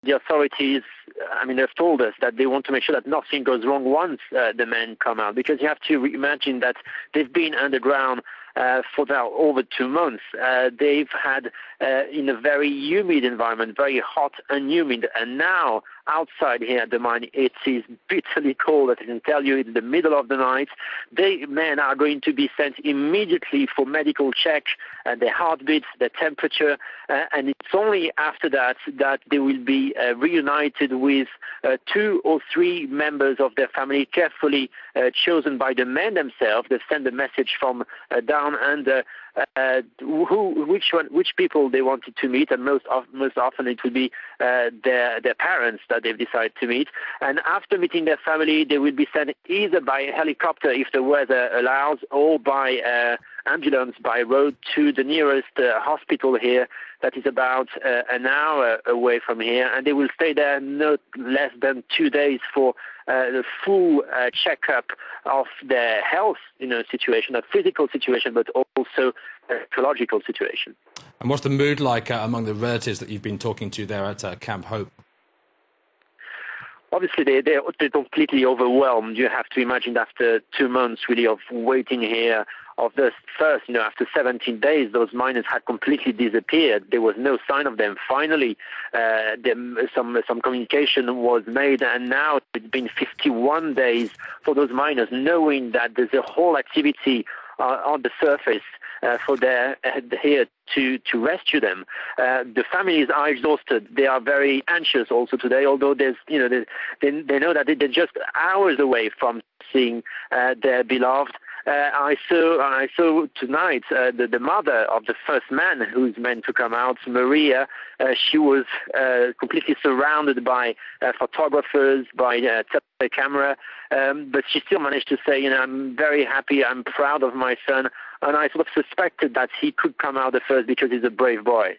the authorities, I mean, they've told us that they want to make sure that nothing goes wrong once the men come out, because you have to imagine that they've been underground for now over 2 months. They've had in a very humid environment, very hot and humid, and now outside here at the mine it is bitterly cold. I can tell you, in the middle of the night, men are going to be sent immediately for medical check, their heartbeat, their temperature, and it's only after that they will be reunited with 2 or 3 members of their family, carefully chosen by the men themselves. They send a message from down under which people they wanted to meet, and most often it will be their parents that they've decided to meet. And after meeting their family, they will be sent either by helicopter if the weather allows, or by ambulance by road to the nearest hospital here that is about an hour away from here, and they will stay there no less than 2 days for the full checkup of their health, situation, a physical situation, but also ecological situation. And what's the mood like among the relatives that you've been talking to there at Camp Hope? Obviously, they're completely overwhelmed. You have to imagine, after 2 months really of waiting here, of this first, after 17 days, those miners had completely disappeared. There was no sign of them. Finally, some communication was made, and now it's been 51 days for those miners, knowing that there's a whole activity on the surface for their here to rescue them. The families are exhausted. They are very anxious also today, although they know that they're just hours away from seeing their beloved. I saw tonight the mother of the first man who's meant to come out, Maria. She was completely surrounded by photographers, by camera, but she still managed to say, I'm very happy, I'm proud of my son, and I sort of suspected that he could come out the first because he's a brave boy.